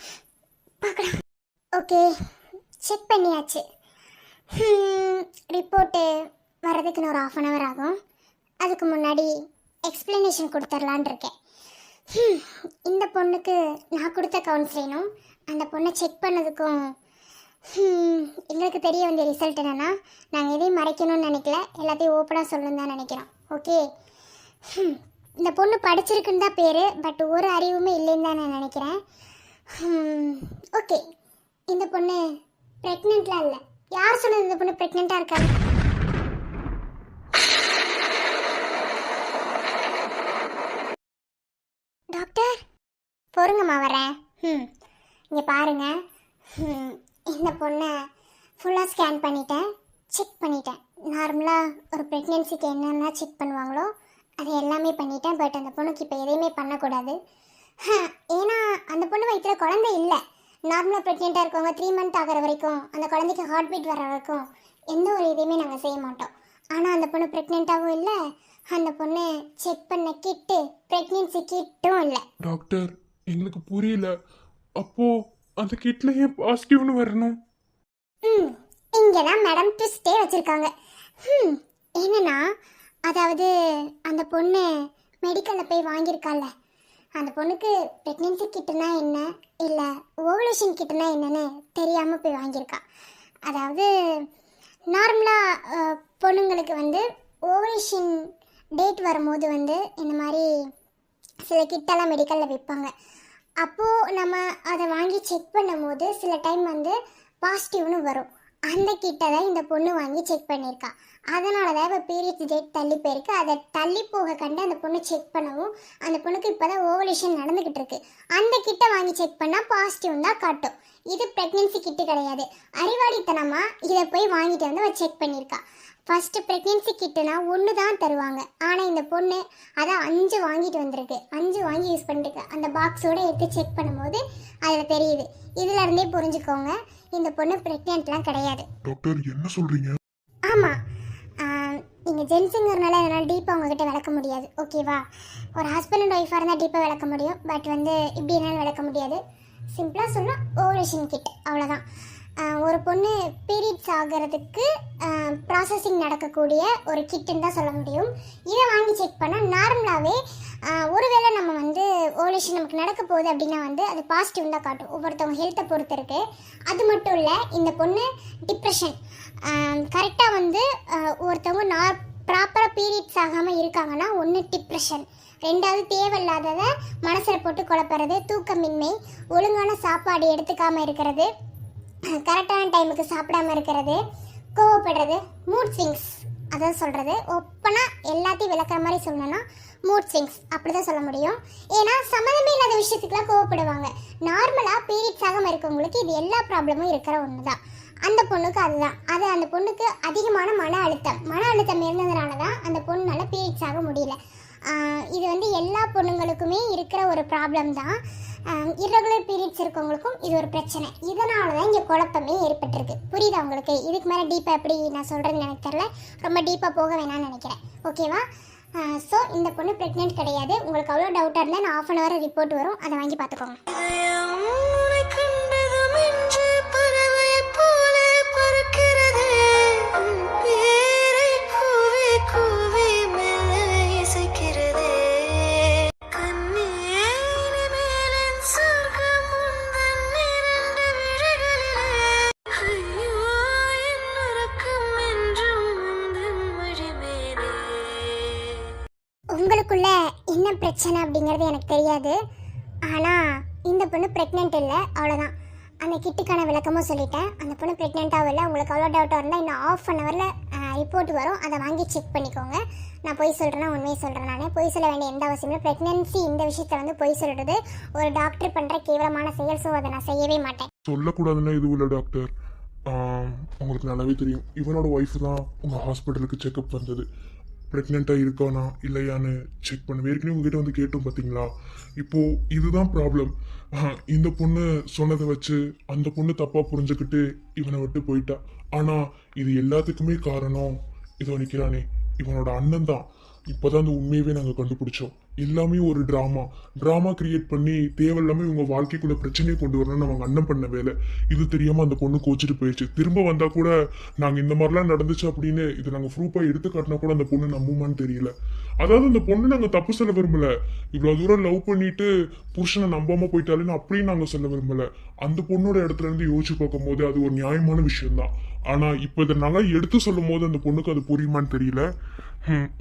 பார்க்கலாம். ஓகே, செக் பண்ணியாச்சு. ரிப்போர்ட்டு வர்றதுக்கு இன்னும் ஒரு 1/2 hour ஆகும். அதுக்கு முன்னாடி எக்ஸ்பிளனேஷன் கொடுத்துடலான் இருக்கேன். இந்த பொண்ணுக்கு நான் கொடுத்த கவுன்சிலிங்கும் அந்த பொண்ணை செக் பண்ணதுக்கும் எங்களுக்கு தெரிய வந்த ரிசல்ட் என்னென்னா, நாங்கள் எதையும் மறைக்கணும்னு நினைக்கல, எல்லாத்தையும் ஓப்பனாக சொல்லணும்னு தான் நினைக்கிறோம். ஓகே, இந்த பொண்ணு படிச்சிருக்குன்னு தான் பேர், பட் ஒரு அறிவுமே இல்லைன்னு தான் நான் நினைக்கிறேன். ஓகே, இந்த பொண்ணு ப்ரெக்னெண்ட்லாம் இல்லை. யார் சொன்னது இந்த பொண்ணு ப்ரெக்னெண்ட்டாக இருக்காங்க? டாக்டர் பொறுங்கம்மா, வரேன். இங்கே பாருங்க, இந்த பொண்ணை ஃபுல்லாக ஸ்கேன் பண்ணிட்டேன், செக் பண்ணிட்டேன். நார்மலாக ஒரு ப்ரெக்னென்சிக்கு என்னென்ன செக் பண்ணுவாங்களோ அது எல்லாமே பண்ணிட்டேன். பட் அந்த பொண்ணுக்கு இப்போ எதையுமே பண்ணக்கூடாது. ஏன்னா அந்த பொண்ணு வயிற்றில் குழந்தை இல்லை. நார்மலாக ப்ரெக்னெண்ட்டாக இருக்கவங்க 3 month ஆகிற வரைக்கும், அந்த குழந்தைக்கு ஹார்ட் பீட் வர வரைக்கும் எந்த ஒரு இதையுமே நாங்கள் செய்ய மாட்டோம். ஆனால் அந்த பொண்ணு ப்ரெக்னெண்ட்டாகவும் இல்லை, அந்த பொண்ணு செக் பண்ண கிட்டு ப்ரெக்னென்சி கிட்டும் இல்லை. டாக்டர், எங்களுக்கு புரியல. அப்போ அந்த கிட்ல ஏன் பாசிட்டிவ்னு வரணும்? இங்கே தான் மேடம் ட்விஸ்டே வச்சுருக்காங்க. என்னன்னா, அதாவது அந்த பொண்ணு மெடிக்கலில் போய் வாங்கியிருக்கால, அந்த பொண்ணுக்கு ப்ரெக்னென்சி கிட்டுனா என்ன, இல்லை ஓவலேஷன் கிட்டுனா என்னன்னு தெரியாமல் போய் வாங்கியிருக்கா. அதாவது நார்மலாக பொண்ணுங்களுக்கு வந்து ஓவலேஷன் டேட் வரும்போது வந்து இந்த மாதிரி சில கிட்டெல்லாம் மெடிக்கலில் விற்பாங்க. அப்போது நம்ம அதை வாங்கி செக் பண்ணும்போது சில டைம் வந்து பாசிட்டிவ்னு வரும். அந்த கிட்டை தான் இந்த பொண்ணு வாங்கி செக் பண்ணியிருக்கா. அதனால தான் இப்போ பீரியட்ஸ் டேட் தள்ளி போயிருக்கு. அதை தள்ளி போக கண்டு அந்த பொண்ணு செக் பண்ணவும் அந்த பொண்ணுக்கு இப்போ தான் ஓவலேஷன் நடந்துக்கிட்டு இருக்கு. அந்த கிட்டை வாங்கி செக் பண்ணால் பாசிட்டிவ் தான் காட்டும். இது ப்ரெக்னென்சி கிட்டு கிடையாது. அறிவாளித்தனமாக இதை போய் வாங்கிட்டு வந்து அவள் செக் பண்ணியிருக்கா. ஃபஸ்ட்டு ப்ரெக்னென்சி கிட்டுனா 1 தான் தருவாங்க. ஆனால் இந்த பொண்ணு அதான் 5 வாங்கிட்டு வந்திருக்கு. 5 வாங்கி யூஸ் பண்ணிருக்கு. அந்த பாக்ஸோடு எடுத்து செக் பண்ணும்போது அதில் தெரியுது. இதுலேருந்தே புரிஞ்சுக்கோங்க, இந்த பொண்ணு ப்ரெக்னென்ட்லாம் கிடையாது. டாக்டர் என்ன சொல்றீங்க? ஆமாம், நீங்கள் ஜென்ஸுங்கிறனால என்னால் டீப்பாக உங்ககிட்ட விளக்க முடியாது, ஓகேவா? ஒரு ஹஸ்பண்ட் அண்ட் ஒய்ஃபாக இருந்தால் டீப்பாக விளக்க முடியும். பட் வந்து இப்படி என்னால் விளக்க முடியாது. சிம்பிளாக சொன்னால் ஓவலேஷன் கிட், அவ்வளோதான். ஒரு பொண்ணு பீரியட்ஸ் ஆகிறதுக்கு ப்ராசஸிங் நடக்கக்கூடிய ஒரு கிட்டுன்னு தான் சொல்ல முடியும். இதை வாங்கி செக் பண்ணால் நார்மலாகவே ஒருவேளை நம்ம வந்து ஓவலேஷன் நமக்கு நடக்க போகுது அப்படின்னா வந்து அது பாசிட்டிவ் தான் காட்டும். ஒவ்வொருத்தவங்க ஹெல்த்தை பொறுத்து இருக்கு. அது மட்டும் இல்லை, இந்த பொண்ணு டிப்ரெஷன் கரெக்டாக வந்து ஒருத்தவங்க ப்ராப்பராக பீரியட்ஸ் ஆகாமல் இருக்காங்கன்னா ஒன்று டிப்ரெஷன், 2வது தேவையில்லாததை மனசில் போட்டு குழப்பறது, தூக்கமின்மை, ஒழுங்கான சாப்பாடு எடுத்துக்காமல் இருக்கிறது, கரெக்டான டைமுக்கு சாப்பிடாம இருக்கிறது, கோவப்படுறது, மூட் ஸ்விங்ஸ், அதான் சொல்கிறது. ஒப்பனாக எல்லாத்தையும் விளக்குற மாதிரி சொல்லணும்னா மூட் ஸ்விங்ஸ் அப்படி தான் சொல்ல முடியும். ஏன்னா சம்மந்தமே இல்லாத விஷயத்துக்குலாம் கோவப்படுவாங்க. நார்மலாக பீரியட்ஸ் ஆகாமல் இருக்கவங்களுக்கு இது எல்லா ப்ராப்ளமும் இருக்கிற ஒன்று தான். அந்த பொண்ணுக்கு அதுதான். அது அந்த பொண்ணுக்கு அதிகமான மன அழுத்தம் இருந்ததுனால தான் அந்த பொண்ணால் பீரியட்ஸ் ஆக முடியல. இது வந்து எல்லா பொண்ணுங்களுக்குமே இருக்கிற ஒரு ப்ராப்ளம் தான். இர்ரெகுலர் பீரியட்ஸ் இருக்கவங்களுக்கும் இது ஒரு பிரச்சனை. இதனால தான் இங்கே குழப்பமே ஏற்பட்டிருக்கு. புரியுதா உங்களுக்கு? இதுக்கு மேலே டீப்பாக எப்படி நான் சொல்கிறேன்னு எனக்கு தெரியல. ரொம்ப டீப்பாக போக வேணாம்னு நினைக்கிறேன், ஓகேவா? ஸோ இந்த பொண்ணு ப்ரெக்னென்ட் கிடையாது. உங்களுக்கு அவ்வளோ டவுட்டாக இருந்தால் நான் 1/2 hour ரிப்போர்ட் வரும், அதை வாங்கி பார்த்துக்கோங்க. உங்களுக்குள்ள என்ன பிரச்சனை அப்படிங்கிறது எனக்கு தெரியாது. ஆனால் இந்த பொண்ணு ப்ரெக்னென்ட் இல்லை, அவ்வளோதான். அந்த கிட்டுக்கான விளக்கமும் சொல்லிட்டேன். அந்த பொண்ணு ப்ரெக்னென்ட்டாகவும் இல்லை. உங்களுக்கு அவ்வளோ டவுட்டாக இருந்தால் இன்னும் 1/2 hourல ரிப்போர்ட் வரும், அதை வாங்கி செக் பண்ணிக்கோங்க. நான் பொய் சொல்கிறேன்னா உண்மையை சொல்கிறேன். நான் பொய் சொல்ல வேண்டிய எந்த அவசியம் இல்லை. ப்ரெக்னென்சி இந்த விஷயத்தில் வந்து பொய் சொல்கிறது ஒரு டாக்டர் பண்ணுற கேவலமான செயல். ஸோ அதை நான் செய்யவே மாட்டேன். சொல்லக்கூடாதுன்னா எதுவும் இல்லை டாக்டர். உங்களுக்கு நல்லாவே தெரியும், இவனோட ஒய்ஃப் தான் உங்கள் ஹாஸ்பிட்டலுக்கு செக்அப் வந்தது. ப்ரெக்னெண்ட்டாக இருக்கானா இல்லையான்னு செக் பண்ண ஏற்கனவே உங்ககிட்ட வந்து கேட்டோம் பார்த்தீங்களா? இப்போது இதுதான் ப்ராப்ளம். இந்த பொண்ணு சொன்னதை வச்சு அந்த பொண்ணு தப்பாக புரிஞ்சுக்கிட்டு இவனை விட்டு போயிட்டா. ஆனால் இது எல்லாத்துக்குமே காரணம் இதோ நிற்கிறானே, இவனோட அண்ணன் தான். இப்போதான் அந்த உண்மையவே நாங்கள் கண்டுபிடிச்சோம். எல்லாமே ஒரு ட்ராமா கிரியேட் பண்ணி தேவையில்லாமல் இவங்க வாழ்க்கைக்குள்ள பிரச்சனையை கொண்டு வரணும்னு அவங்க அண்ணன் பண்ண வேலை. இது தெரியாமல் அந்த பொண்ணு கோச்சிட்டு போயிடுச்சு. திரும்ப வந்தால் கூட நாங்கள் இந்த மாதிரிலாம் நடந்துச்சு அப்படின்னு இதை நாங்கள் ப்ரூஃபாக எடுத்து காட்டினா கூட அந்த பொண்ணு நம்புமான்னு தெரியல. அதாவது அந்த பொண்ணு நாங்கள் தப்பு சொல்ல விரும்பல. இவ்வளோ தூரம் லவ் பண்ணிட்டு புருஷனை நம்பாமல் போயிட்டாலேன்னு அப்படியும் நாங்கள் சொல்ல விரும்பல. அந்த பொண்ணோட இடத்துல இருந்து யோசிச்சு பார்க்கும் போது அது ஒரு நியாயமான விஷயம்தான். ஆனால் இப்போ இதை நல்லா எடுத்து சொல்லும் போது அந்த பொண்ணுக்கு அது புரியுமான்னு தெரியல.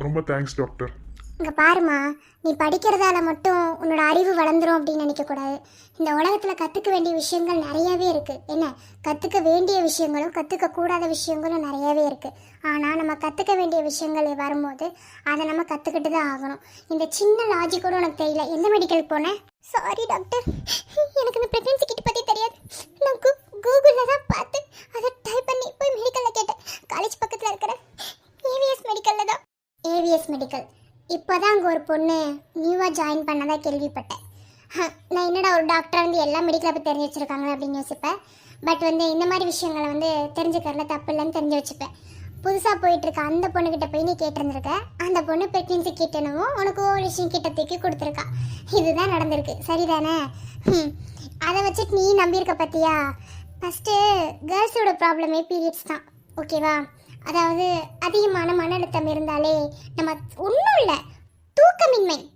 ரொம்ப தேங்க்ஸ் டாக்டர். இங்கே பாருமா, நீ படிக்கிறதால மட்டும் உன்னோட அறிவு வளர்ந்துரும் அப்படின்னு நினைக்கக்கூடாது. இந்த உலகத்தில் கற்றுக்க வேண்டிய விஷயங்கள் நிறையவே இருக்குது. என்ன, கற்றுக்க வேண்டிய விஷயங்களும் கற்றுக்க கூடாத விஷயங்களும் நிறையவே இருக்குது. ஆனால் நம்ம கற்றுக்க வேண்டிய விஷயங்கள் வரும்போது அதை நம்ம கற்றுக்கிட்டு தான் ஆகணும். இந்த சின்ன லாஜிக் கூட உனக்கு தெரியல. எந்த மெடிக்கல் போனேன்? சாரி டாக்டர், எனக்கு இந்த ப்ரெக்னென்சி கிட்ட பற்றி தெரியாது. நான் கூகுளில் தான் பார்த்து அதை டைப் பண்ணி போய் மெடிக்கலில் கேட்டேன். காலேஜ் பக்கத்தில் இருக்கிற ஏவிஎஸ் மெடிக்கலில் தான். ஏவிஎஸ் மெடிக்கல் இப்போ தான் அங்கே ஒரு பொண்ணு நியூவாக ஜாயின் பண்ணதாக கேள்விப்பட்டேன். நான் என்னடா ஒரு டாக்டராக வந்து எல்லா மெடிக்கலை பற்றி தெரிஞ்சு வச்சுருக்காங்க அப்படின்னு யோசிப்பேன். பட் வந்து இந்த மாதிரி விஷயங்களை வந்து தெரிஞ்சுக்கிறதுல தப்பு இல்லைன்னு தெரிஞ்சு வச்சுப்பேன். புதுசாக போயிட்டுருக்க அந்த பொண்ணுக்கிட்ட போய் நீ கேட்டிருந்துருக்க. அந்த பொண்ணு ப்ரெக்னென்சி கிட்டனவும் உனக்கு ஓவலேஷன் கிட்ட தூக்கி கொடுத்துருக்கா. இதுதான் நடந்திருக்கு, சரிதானே? அதை வச்சுட்டு நீ நம்பியிருக்க பார்த்தியா? ஃபஸ்ட்டு கேர்ள்ஸோட ப்ராப்ளமே பீரியட்ஸ் தான், ஓகேவா? அதாவது அதிகமான மன அழுத்தம் இருந்தாலே நம்ம ஒன்றும் இல்லை,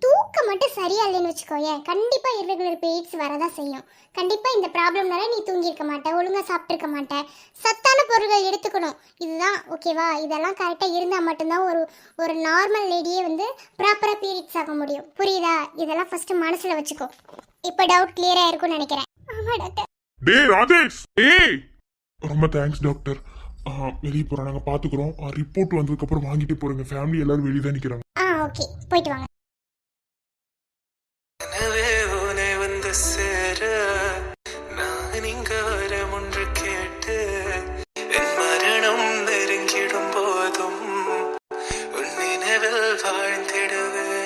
தூக்கம் மட்டும் சரியா இல்லைன்னு வச்சுக்கோயேன், கண்டிப்பாக இர்ரெகுலர் பீரியட்ஸ் வரதான் செய்யும். கண்டிப்பாக இந்த ப்ராப்ளம்னால நீ தூங்கியிருக்க மாட்டே, ஒழுங்காக சாப்பிட்ருக்க மாட்டே, சத்தான பொருட்கள் எடுத்துக்கணும். இதுதான் ஓகேவா? இதெல்லாம் கரெக்டாக இருந்தால் மட்டும்தான் ஒரு நார்மல் லேடியே வந்து ப்ராப்பராக பீரியட்ஸ் ஆக முடியும். புரியுதா? இதெல்லாம் ஃபஸ்ட்டு மனசில் வச்சுக்கோ. இப்போ டவுட் கிளியராக இருக்கும்னு நினைக்கிறேன். ஆமாம் டாக்டர். டேய் ராஜேஷ், ரொம்ப தேங்க்ஸ் டாக்டர். வெளியே போறோம், நாங்க பாத்துக்கிறோம். ரிப்போர்ட் வந்ததுக்கு அப்புறம் வாங்கிட்டு போறோங்க. ஃபேமிலி எல்லாரும் வெளியே தான் நிக்கிறாங்க. ஓகே, போயிட்டு வாங்க. எனவே உன்னை வந்து சேர நான் இங்க வரம் ஒன்று கேட்டு என் மரணம் நெருங்கிடும் போதும் உன் நினைவில் வாழ்ந்திடுவேன்.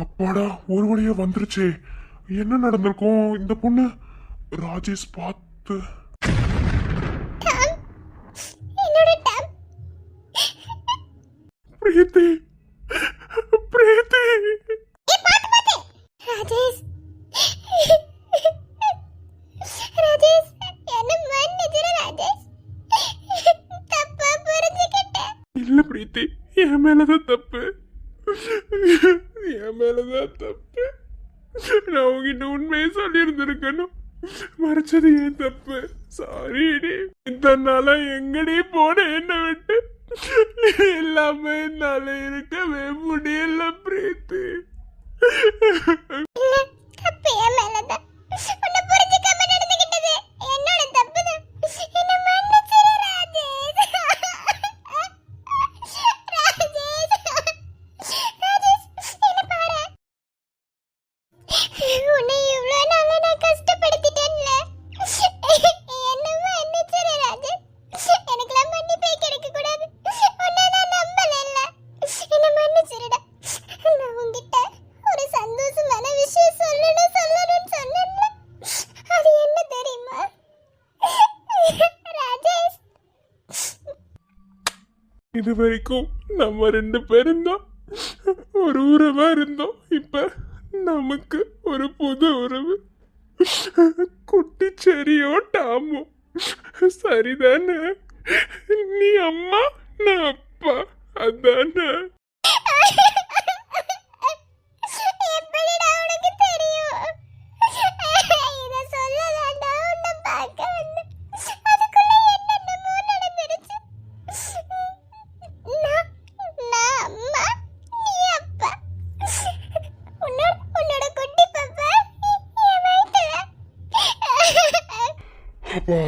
அப்பாடா, ஒரு வழியா வந்துருச்சே. என்ன நடந்திருக்கும்? இந்த பொண்ணு ராஜேஷ் பார்த்து பிரீத்தி பிரீத்தி ராஜேஷ் ராஜேஷ் என்ன மன்னிச்சிரு ராஜேஷ், தப்பா புரிஞ்சுக்கிட்டேன். இல்ல பிரீத்தி, என் மேலதான் தப்பு. என் மேலதான் தப்பு. நான் உங்ககிட்ட உண்மையை சொல்லியிருந்திருக்கணும். மறைச்சது என் தப்பு. சாரிடி. இத்தனை நாளா எங்கடி போன என்ன விட்டு? இல்லாம என்னால இருக்கவே முடியல பிரீத்தி. இல்ல, தப்பு என் மேலதான். உன்னை புரிஞ்சுக்காம நடந்துக்கிட்டது என்னோட தப்புதான். என்ன மன்னிச்சிரு ராஜேஷ். ராஜேஷ், என்ன பாரு. உன்னை இவ்வளவு நாளா நான் கஷ்டப்படுத்திட்டேன்ல. என்ன மன்னிச்சிரு ராஜேஷ். எனக்கெல்லாம் மன்னிப்பே கிடைக்க கூடாது. உன்னை நான் நம்பல. என்ன மன்னிச்சிருடா. நான் உன்கிட்ட ஒரு சந்தோஷமான விஷயம் சொல்லணும்னு சொன்னேன்ல. அது என்ன தெரியுமா ராஜேஷ்? இது வரைக்கும் நம்ம 2 பேரும் தான் ஒரு உறவா இருந்தோம். இப்ப நமக்கு ஒரு புது உறவு. குட்டிச்செரியோ டாமோ, சரிதானே? நீ அம்மா, நான் அப்பா, அதானே? எப்படிடா உனக்கு தெரியும்? இத சொல்லலாம்டா உன்னை பார்க்க வந்து. அதுக்குள்ள என்னென்னமோ நடந்துருச்சு. நான் அம்மா, நீ அப்பா. உன்னோட குட்டி பாப்பா என் வயித்துல. அப்பா,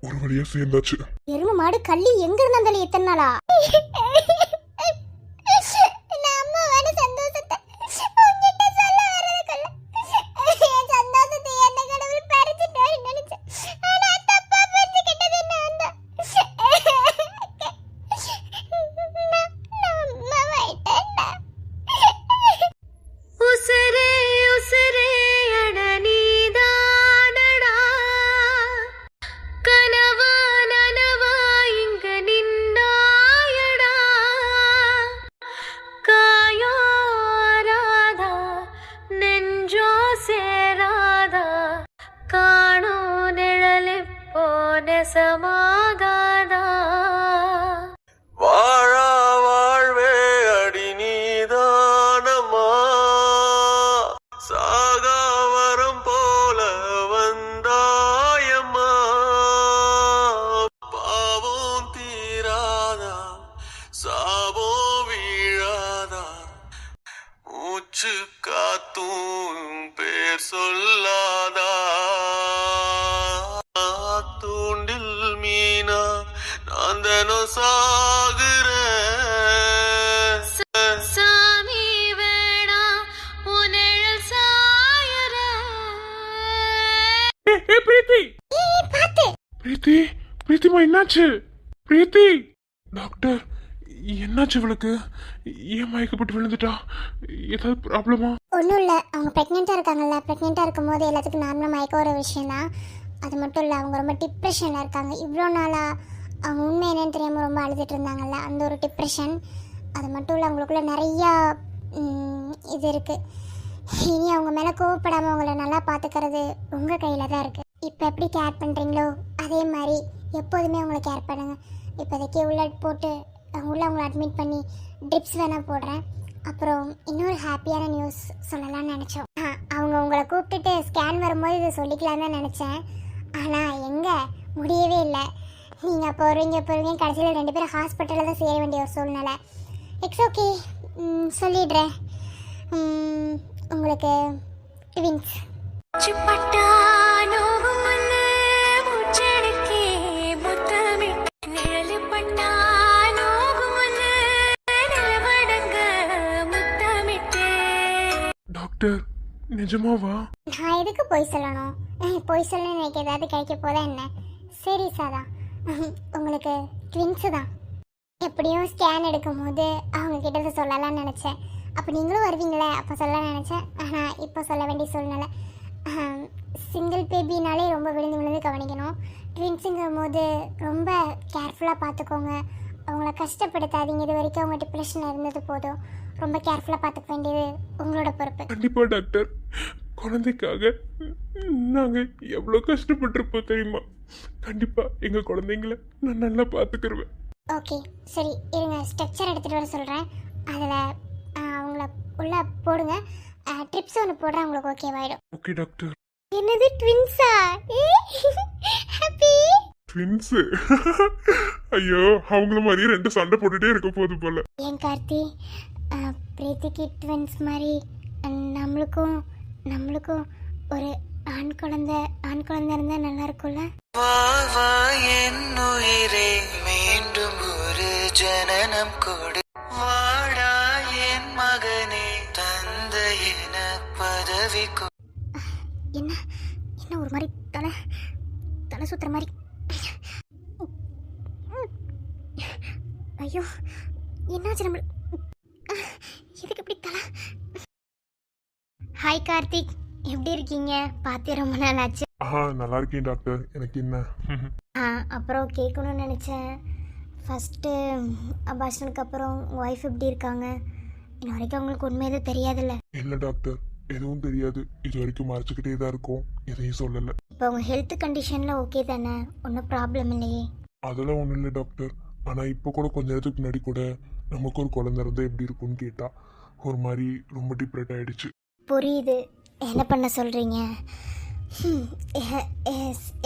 ஒரு வழியா சேர்ந்தாச்சு. எருமை மாடு கள்ளி எங்க இருந்தாலும் எத்தனை நாளா? நான் அம்மாவான சந்தோஷத்தை உன்கிட்ட சொல்ல வர்றதுக்குள்ள என் சந்தோஷத்தை என்ன கடவுள் பறிச்சுட்டாருன்னு நினைச்சேன். ஆனா தப்பா புரிஞ்சுக்கிட்டது நான் தான். நான் அம்மாவாயிட்டேன்டா. உசரே உசரே அட நீதானடா, கனவா நனவா இங்க நின்னாயடா, காயோ ஆராதா நெஞ்சோ சேராதா, காணோ நிழலிப்போ நெசமாகாதா. வாழா வாழ்வே அடி நீதானம்மா, சாகா வரம் போல வந்தாயம்மா. பாவம் தீராதா, சாபம் வீழாதா, மூச்சு காத்தும் பேர் சொல்லாதா. தூண்டில் மீனா நான் தினம் சாகுறேன். சாமி வேணா உன்னிழல் சாயற. பிரீத்தி பிரீத்தி பிரீத்திமா, என்னாச்சு? பிரீத்தி, டாக்டர், என்னாச்சு இவளுக்கு? ஏன் மயக்கப்பட்டு விழுந்துட்டா? ஏதாவது ப்ராப்ளமா? ஒன்றும் இல்லை, அவங்க ப்ரெக்னெண்ட்டாக இருக்காங்கல்ல. ப்ரெக்னெண்ட்டாக இருக்கும்போது எல்லாத்துக்கும் நார்மலாக மயக்க ஒரு விஷயம் தான். அது மட்டும் இல்லை, அவங்க ரொம்ப டிப்ரெஷனில் இருக்காங்க. இவ்வளோ நாளாக அவங்க உண்மை என்னன்னு தெரியாமல் ரொம்ப அழுதுட்டு இருந்தாங்கல்ல, அந்த ஒரு டிப்ரெஷன். அது மட்டும் இல்லை, அவங்களுக்குள்ள நிறையா இது இருக்குது. இனி அவங்க மேலே கோவப்படாமல் அவங்கள நல்லா பார்த்துக்கிறது உங்கள் கையில் தான் இருக்குது. இப்போ எப்படி கேர் பண்ணுறீங்களோ அதே மாதிரி எப்போதுமே அவங்கள கேர் பண்ணுங்கள். இப்போதைக்கு உள்ள போட்டு உள்ள அவங்கள அட்மிட் பண்ணி ட்ரிப்ஸ் வேணால் போடுறேன். அப்புறம் இன்னொரு ஹாப்பியான நியூஸ் சொல்லலாம்னு நினச்சோம். அவங்க உங்களை கூப்பிட்டுட்டு ஸ்கேன் வரும்போது இதை சொல்லிக்கலாம் தான் நினச்சேன். ஆனால் எங்கே முடியவே இல்லை. நீங்கள் அப்போ வருவீங்க கடைசியில் 2 பேரும் ஹாஸ்பிட்டலில் தான் சேர வேண்டிய ஒரு சூழ்நிலை. இட்ஸ் ஓகே, சொல்லிடுறேன். உங்களுக்கு ட்வின்ஸ். சிப்பட்டா நோகும் முன்னே மூச்செடுக்கே முத்தமிட்டு நிழலு பண்ணா நோகும் முன்னே நிலவடங்க முத்தமிட்டே. டாக்டர் நிஜமாவா? நான் எதுக்கு பொய் சொல்லணும்? பொய் சொல்ல எனக்கு ஏதாவது கிடைக்க போதா என்ன? சீரியஸாக தான். உங்களுக்கு ட்வின்ஸு தான். எப்படியும் ஸ்கேன் எடுக்கும் போது அவங்க கிட்ட சொல்லலாம்னு நினச்சேன். அப்போ நீங்களும் வருவீங்களே, அப்போ சொல்ல நினச்சேன். ஆனால் இப்போ சொல்ல வேண்டிய சூழ்நிலை. சிங்கிள் பேபினாலே ரொம்ப விழுந்து விழுந்து கவனிக்கணும். ட்வின்ஸுங்கும் போது ரொம்ப கேர்ஃபுல்லாக பார்த்துக்கோங்க. அவங்கள கஷ்டப்படுத்தாதீங்க. இது வரைக்கும் அவங்க டிப்ரெஷன் இருந்தது போதும். ரொம்ப கேர்ஃபுல்லாக பார்த்துக்க வேண்டியது உங்களோட பொறுப்பு. கண்டிப்பா டாக்டர். குழந்தைக்காக நாங்க எவ்வளோ கஷ்டப்பட்டிருப்போம் தெரியுமா? கண்டிப்பா எங்க குழந்தைங்கள நான் நல்லா பார்த்துக்கிருவேன். ஓகே சரி, இருங்க ஸ்ட்ரக்சர் எடுத்துகிட்டு வர சொல்கிறேன். அதில் அவங்கள உள்ளே போடுங்க. ட்ரிப்ஸ் ஒன்று போடுறேன், உங்களுக்கு ஓகேவாயிடும். Okay doctor. என்னது ட்வின்ஸா? ஹாப்பி. ட்வின்ஸு ஐயோ, அவங்கள மாதிரி ரெண்டு சண்டை போட்டுட்டே இருக்க போகுது போல. ஏன் கார்த்தி, பிரீத்திக்கு ட்வின்ஸ் மாதிரி நம்மளுக்கும் ஒரு ஆண் குழந்தை இருந்தால் நல்லா இருக்கும்ல? வா வா என் உயிரே, மீண்டும் ஒரு ஜனனம் கொடு. வாடா என் மகனே, தந்தை என பதவி கொடு. என்ன ஒரு மாதிரி தலை சுத்துற மாதிரி. ஐயோ என்னாச்சு நம்மளுக்கு? எதுக்கு இப்படி தலை? ஹாய் கார்த்திக், எப்படி இருக்கீங்க? பார்த்தே ரொம்ப நாள் ஆச்சு. நல்லா இருக்கேன் டாக்டர். எனக்கு என்ன அப்புறம் கேட்கணும்னு நினச்சேன். ஃபஸ்ட்டு அபாஷனுக்கு அப்புறம் உங்கள் ஒய்ஃப் எப்படி இருக்காங்க? இன்ன வரைக்கும் உங்களுக்கு உண்மை எதுவும் தெரியாதுல்ல? இல்லை டாக்டர், எதுவும் தெரியாது. இது வரைக்கும் மறைச்சிக்கிட்டே தான் இருக்கும், எதையும் சொல்லலை. இப்போ உங்கள் ஹெல்த் கண்டிஷனில் ஓகே தானே? ஒன்றும் ப்ராப்ளம் இல்லையே? அதெல்லாம் ஒன்றும் இல்லை டாக்டர். ஆனால் இப்போ கூட கொஞ்ச நேரத்துக்கு முன்னாடி கூட நமக்கு ஒரு குழந்தை இருந்தால் எப்படி இருக்கும்னு கேட்டா ஒரு மாதிரி ரொம்ப டிப்ரெட் ஆயிடுச்சு. புரியுது. என்ன பண்ண சொல்கிறீங்க?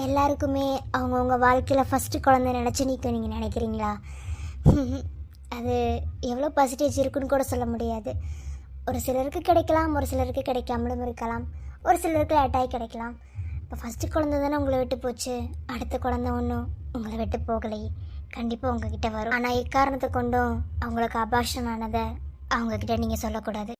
எல்லாருக்குமே அவங்கவுங்க வாழ்க்கையில் ஃபஸ்ட்டு குழந்தை நினச்சி நீங்கள் நினைக்கிறீங்களா? அது எவ்வளோ பர்சன்டேஜ் இருக்குன்னு கூட சொல்ல முடியாது. ஒரு சிலருக்கு கிடைக்கலாம், ஒரு சிலருக்கு கிடைக்காமலும் இருக்கலாம், ஒரு சிலருக்கு லேட்டாகி கிடைக்கலாம். இப்போ ஃபஸ்ட்டு குழந்தை தானே உங்களை விட்டு போச்சு. அடுத்த குழந்தை ஒன்றும் உங்களை விட்டு போகலையே, கண்டிப்பாக உங்ககிட்ட வரும். ஆனால் எக்காரணத்தை கொண்டும் அவங்களுக்கு அபார்ஷன் ஆனதை அவங்கக்கிட்ட நீங்கள் சொல்லக்கூடாது.